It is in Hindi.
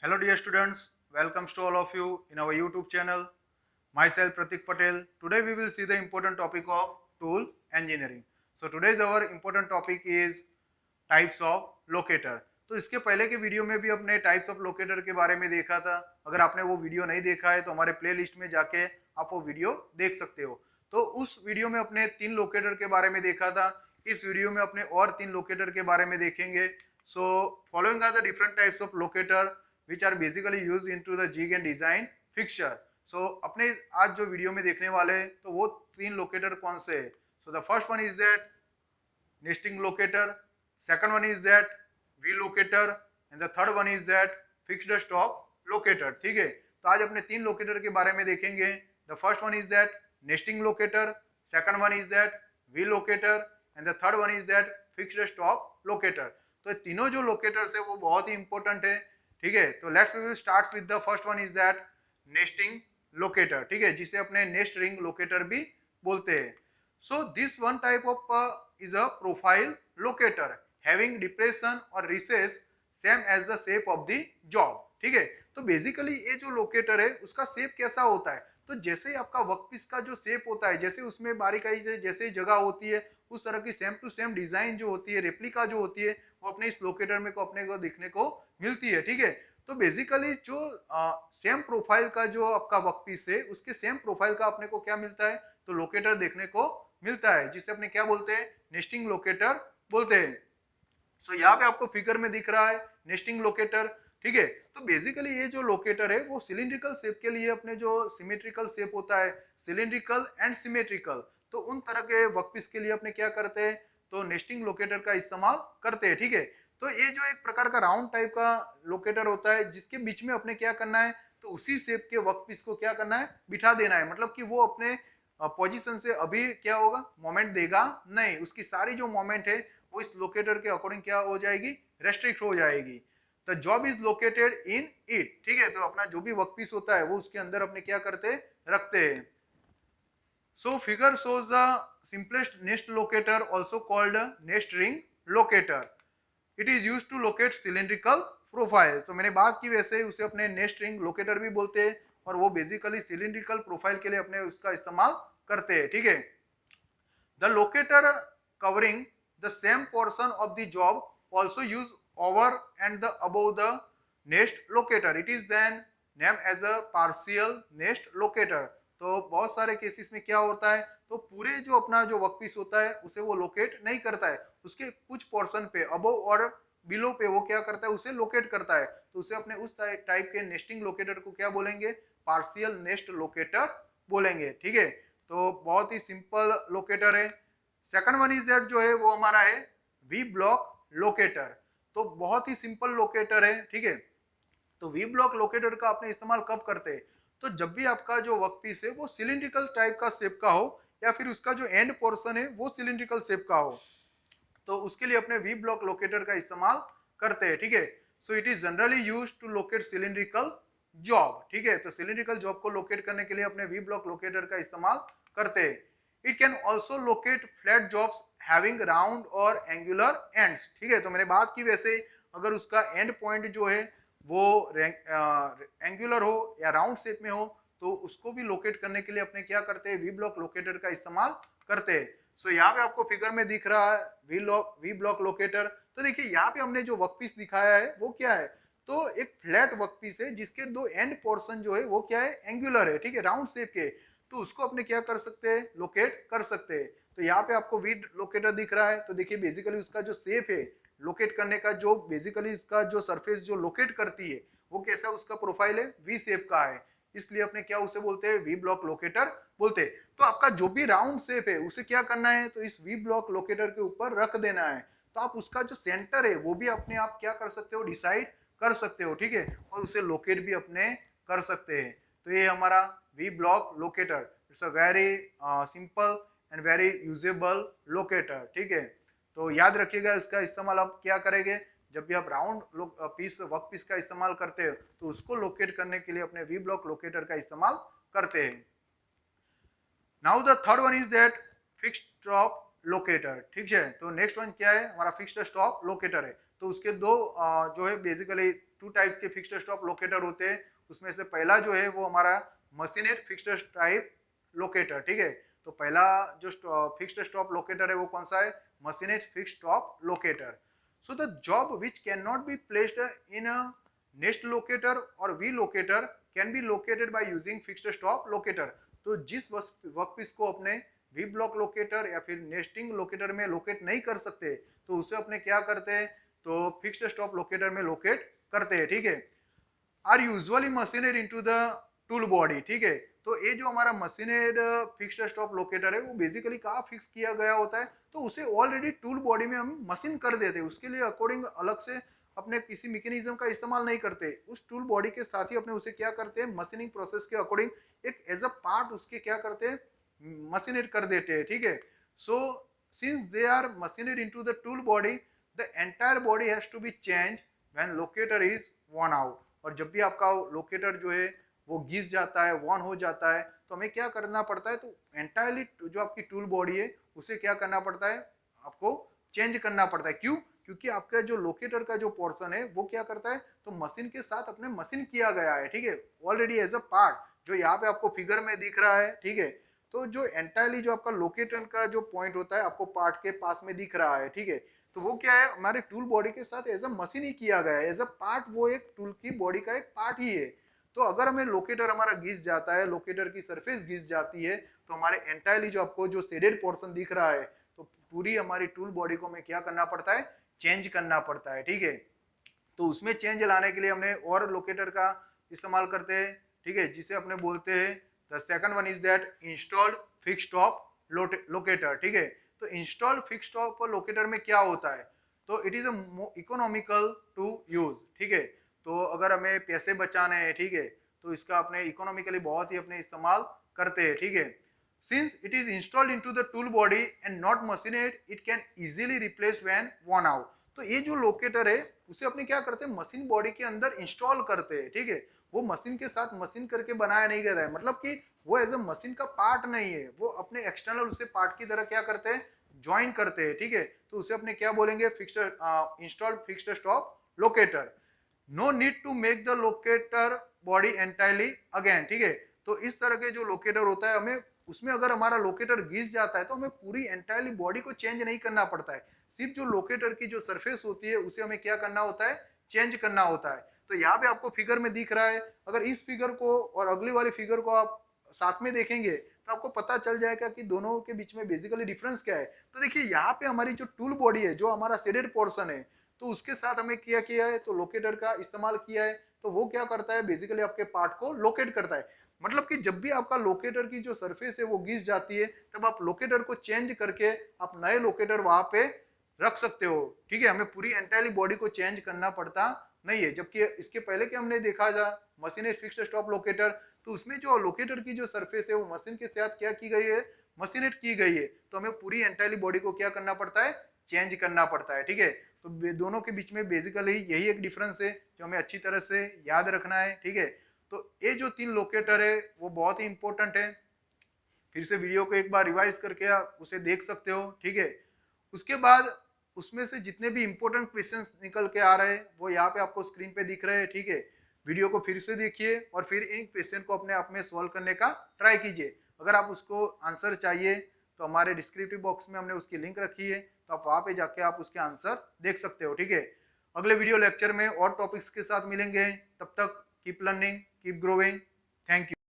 Hello dear students, welcome to all of you in our YouTube channel. Myself Pratik Patel. Today we will see the important topic of tool engineering. So today's our important topic is types of locator. तो इसके पहले के वीडियो में भी अपने टाइप्स ऑफ लोकेटर के बारे में देखा था. अगर आपने वो वीडियो नहीं देखा है तो हमारे प्लेलिस्ट में जाके आप वो वीडियो देख सकते हो. तो उस वीडियो में अपने 3 लोकेटर के बारे में देखा था. इस वीडियो में अपने और 3 लोकेटर के बारे में देखेंगे. So following are the different types of locator which are basically used into the jig and design fixture. So अपने आज जो वीडियो में देखने वाले हैं तो वो 3 लोकेटर कौन से है. So the first one is that nesting locator, second one is that V locator and the third one is that fixed stop locator. ठीक है, तो आज अपने 3 लोकेटर के बारे में देखेंगे. The first one is that nesting locator, second one is that V locator and the third one is that fixed stop locator. तो तीनों जो लोकेटर्स है वो बहुत ही इंपॉर्टेंट है. ठीक है, तो let's we will start with the first one is that nesting locator. ठीक है, जिसे अपने नेस्ट रिंग लोकेटर भी बोलते हैं. So this one type of is a profile locator having depression और recess same as the shape of the job. ठीक है, तो बेसिकली ये जो लोकेटर है उसका शेप कैसा होता है, तो जैसे ही आपका वर्कपीस का जो शेप होता है, जैसे उसमें बारीकाई से जैसे जगह होती है, उस तरह की सेम टू सेम डिजाइन जो होती है, रेप्लिका जो होती है, वो अपने इस लोकेटर में को अपने को दिखने को मिलती है. ठीक है, तो बेसिकली जो सेम प्रोफाइल का जो आपका वर्कपीस है उसके सेम प्रोफाइल का अपने को क्या मिलता है, तो लोकेटर देखने को मिलता है, जिसे अपने क्या बोलते हैं, नेस्टिंग लोकेटर बोलते हैं. सो यहाँ पे आपको फिगर में दिख रहा है नेस्टिंग लोकेटर. ठीक है, तो बेसिकली ये जो लोकेटर है वो सिलिंड्रिकल शेप के लिए अपने जो सिमेट्रिकल शेप होता है, सिलिंड्रिकल एंड सिमेट्रिकल, तो उन तरह के वर्कपीस के लिए अपने क्या करते हैं, तो नेस्टिंग लोकेटर का इस्तेमाल करते हैं. ठीक है, तो ये जो एक प्रकार का राउंड टाइप का लोकेटर होता है जिसके बीच में अपने क्या करना है, तो उसी शेप के वर्कपीस को क्या करना है, बिठा देना है. मतलब कि वो अपने पोजीशन से अभी क्या होगा, मोमेंट देगा नहीं, उसकी सारी जो मोमेंट है वो इस लोकेटर के अकॉर्डिंग क्या हो जाएगी, रेस्ट्रिक्ट हो जाएगी. The job is located in it. ठीक है, तो अपना जो भी वर्कपीस होता है वो उसके अंदर अपने क्या करते रखते हैं. So figure shows the simplest nest locator also called nest ring locator. It is use to locate cylindrical profile. तो मैंने बात की वैसे उसे अपने नेस्ट रिंग लोकेटर भी बोलते हैं, और वो बेसिकली सिलिंड्रिकल प्रोफाइल के लिए अपने उसका इस्तेमाल करते हैं. ठीक है, the locator covering the same portion of the job also use over and the above the nest locator. It is then named as a partial nest locator. तो बहुत सारे केसेस में क्या होता है, तो पूरे जो अपना जो वर्कपीस होता है उसे वो लोकेट नहीं करता है, उसके कुछ पोर्शन पे अबव और बिलो पे वो क्या करता है, उसे लोकेट करता है. तो उसे अपने उस टाइप के नेस्टिंग लोकेटर को क्या बोलेंगे, पार्शियल नेस्ट लोकेटर बोलेंगे. ठीक है, तो बहुत ही सिंपल लोकेटर है. सेकंड वन इज दैट जो है वो हमारा है वी ब्लॉक लोकेटर. तो बहुत ही सिंपल लोकेटर है. ठीक है, तो वी ब्लॉक लोकेटर का आपने इस्तेमाल कब करते हैं, तो जब भी आपका जो वर्कपीस है वो सिलिंड्रिकल टाइप का शेप का हो, या फिर उसका जो एंड पोर्शन है वो सिलिंड्रिकल शेप का हो, तो उसके लिए अपने वी ब्लॉक लोकेटर का इस्तेमाल करते हैं. ठीक है, so it is generally used to locate cylindrical job. ठीक है, तो सिलिंड्रिकल जॉब को लोकेट करने के लिए अपने वी ब्लॉक लोकेटर का इस्तेमाल करते हैं. It can also locate flat jobs having round और एंगुलर एंड्स. ठीक है, तो मैंने बात की वैसे अगर उसका एंड पॉइंट जो है वो एंगुलर हो या राउंड शेप में हो, तो उसको भी लोकेट करने के लिए अपने क्या करते हैं, वी ब्लॉक लोकेटर का इस्तेमाल करते हैं. सो यहाँ पे आपको फिगर में दिख रहा है वी ब्लॉक लोकेटर. तो देखिए यहाँ पे हमने जो वर्कपीस दिखाया है वो क्या है, तो एक फ्लैट वर्कपीस है जिसके दो एंड पोर्शन जो है वो क्या है, एंगुलर है. ठीक है, राउंड शेप के, तो उसको अपने क्या कर सकते हैं, लोकेट कर सकते हैं. तो यहाँ पे आपको वी लोकेटर दिख रहा है, तो देखिए बेसिकली उसका जो शेप है लोकेट करने का, जो बेसिकली इसका जो सरफेस जो लोकेट करती है वो कैसा उसका प्रोफाइल है, वी शेप का है, इसलिए अपने क्या उसे बोलते हैं, वी ब्लॉक लोकेटर बोलते हैं. तो आपका जो भी राउंड शेप है उसे क्या करना है, तो इस वी ब्लॉक लोकेटर के ऊपर रख देना है. तो आप उसका जो सेंटर है वो भी अपने आप क्या कर सकते हो, डिसाइड कर सकते हो. ठीक है, और उसे लोकेट भी अपने कर सकते हैं. तो ये हमारा V block locator, it's a very simple and very usable locator. ठीक है, तो याद रखिएगा इसका इस्तेमाल आप क्या करेंगे, जब भी आप राउंड पीस वर्क पीस का इस्तेमाल करते हो तो उसको लोकेट करने के लिए अपने वी ब्लॉक लोकेटर का इस्तेमाल करते हैं. Now the third one is that fixed stop locator. ठीक है, तो नेक्स्ट वन क्या है, हमारा फिक्स्ड स्टॉप लोकेटर है. तो उसके दो जो है बेसिकली टू टाइप्स के फिक्स्ड स्टॉप लोकेटर होते हैं। उसमें से पहला जो है वो हमारा मशीनेड फिक्स्ड टाइप लोकेटर, ठीक है। तो पहला जो फिक्स्ड स्टॉप लोकेटर है वो कौन सा है, machined fixed stop locator. So the job which can not be placed in a nest locator और V locator can be located by using fixed stop locator. तो जिस वर्कपीस को अपने वी ब्लॉक लोकेटर या फिर नेस्टिंग लोकेटर में लोकेट नहीं कर सकते तो उसे अपने क्या करते हैं, तो फिक्स्ड स्टॉप लोकेटर में लोकेट करते हैं, ठीक है। Are usually machined into the tool body, ठीक है। तो ये जो हमारा मशीनेड फिक्स्ड स्टॉप लोकेटर है वो बेसिकली कहाँ फिक्स किया गया होता है, तो उसे ऑलरेडी टूल बॉडी में हम मशीन कर देते हैं। उसके लिए अकॉर्डिंग अलग से अपने किसी मैकेनिज्म का इस्तेमाल नहीं करते, उस टूल बॉडी के साथ ही अपने उसे क्या करते हैं, मशीनिंग प्रोसेस के अकॉर्डिंग एक एज अ पार्ट उसके क्या करते हैं, मशीनेड कर देते हैं, ठीक है। So since they are machined into the tool body the entire body has to be change when locator is worn out. और जब भी आपका लोकेटर जो है वो घिस जाता है, वॉन हो जाता है, तो हमें क्या करना पड़ता है, तो एंटायरली जो आपकी टूल बॉडी है उसे क्या करना पड़ता है, आपको चेंज करना पड़ता है। क्यों, क्योंकि आपका जो लोकेटर का जो पोर्शन है वो क्या करता है, तो मशीन के साथ अपने मशीन किया गया है, ठीक है, ऑलरेडी एज अ पार्ट, जो यहाँ पे आपको फिगर में दिख रहा है, ठीक है। तो जो एंटायरली जो आपका लोकेटर का जो पॉइंट होता है आपको पार्ट के पास में दिख रहा है, ठीक है। तो वो क्या है, हमारे टूल बॉडी के साथ एज अ मशीन ही किया गया है, एज अ पार्ट, वो एक टूल की बॉडी का एक पार्ट ही है। तो अगर हमें लोकेटर हमारा घिस जाता है, लोकेटर की सरफेस घिस जाती है, तो हमारे एंटायरली जो आपको जो शेडेड पोर्शन दिख रहा है, तो पूरी हमारी टूल बॉडी को हमें क्या करना पड़ता है, चेंज करना पड़ता है, ठीक है। तो उसमें चेंज लाने के लिए हमने और लोकेटर का इस्तेमाल करते हैं, ठीक है, जिसे अपने बोलते हैं the second one is that installed fixed stop locator, ठीक है। तो इंस्टॉल्ड फिक्स्ड स्टॉप लोकेटर में क्या होता है, तो it is economical to use, ठीक है। तो अगर हमें पैसे बचाने हैं, ठीक है, तो इसका अपने इकोनॉमिकली बहुत ही अपने इस्तेमाल करते हैं, ठीक है। Since it is installed into the tool body and not machined it can easily replace when worn out. तो ये जो लोकेटर है उसे अपने क्या करते हैं, मशीन बॉडी के अंदर इंस्टॉल करते हैं, ठीक है। वो मशीन के साथ मशीन करके बनाया नहीं गया है, मतलब कि वो एज अ मशीन का पार्ट नहीं है, वो अपने एक्सटर्नल उसे पार्ट की तरह क्या करते हैं, ज्वाइन करते हैं, ठीक है। तो उसे अपने क्या बोलेंगे, fixed installed fixed stop locator. No need to make the locator body entirely again, ठीक है। तो इस तरह के जो लोकेटर होता है, हमें उसमें अगर हमारा लोकेटर घिस जाता है तो हमें पूरी एंटायरली बॉडी को चेंज नहीं करना पड़ता है, सिर्फ जो लोकेटर की जो सरफेस होती है उसे हमें क्या करना होता है, चेंज करना होता है। तो यहाँ पे आपको फिगर में दिख रहा है, अगर इस फिगर को और अगली वाली फिगर को आप साथ में देखेंगे तो आपको पता चल जाएगा कि दोनों के बीच में बेसिकली डिफरेंस क्या है। तो देखिए यहाँ पे हमारी जो टूल बॉडी है, जो हमारा शेडेड पोर्शन है, तो उसके साथ हमें क्या किया है, तो लोकेटर का इस्तेमाल किया है। तो वो क्या करता है, बेसिकली आपके पार्ट को लोकेट करता है। मतलब कि जब भी आपका लोकेटर की जो सरफेस है वो घिस जाती है, तब आप लोकेटर को चेंज करके आप नए लोकेटर वहां पे रख सकते हो, ठीक है। हमें पूरी एंटायरली बॉडी को चेंज करना पड़ता नहीं है। जबकि इसके पहले के हमने देखा जा मशीन फिक्स्ड स्टॉप लोकेटर, तो उसमें जो लोकेटर की जो सरफेस है वो मशीन के साथ क्या की गई है, मशीनेट की गई है। तो हमें पूरी एंटायरली बॉडी को क्या करना पड़ता है, चेंज करना पड़ता है, ठीक है। तो दोनों के बीच में बेसिकली यही एक डिफरेंस है जो हमें अच्छी तरह से याद रखना है, ठीक है। तो ये जो 3 लोकेटर है वो बहुत ही इंपॉर्टेंट है। फिर से वीडियो को एक बार रिवाइज करके आप उसे देख सकते हो, ठीक है। उसके बाद उसमें से जितने भी इंपॉर्टेंट क्वेश्चंस निकल के आ रहे हैं वो यहाँ पे आपको स्क्रीन पे दिख रहे हैं, ठीक है। वीडियो को फिर से देखिए और फिर इन क्वेश्चन को अपने आप में सॉल्व करने का ट्राई कीजिए। अगर आप उसको आंसर चाहिए तो हमारे डिस्क्रिप्टिव बॉक्स में हमने उसकी लिंक रखी है, तो आप वहां पे जाके आप उसके आंसर देख सकते हो, ठीक है। अगले वीडियो लेक्चर में और टॉपिक्स के साथ मिलेंगे, तब तक keep learning, keep growing. Thank you.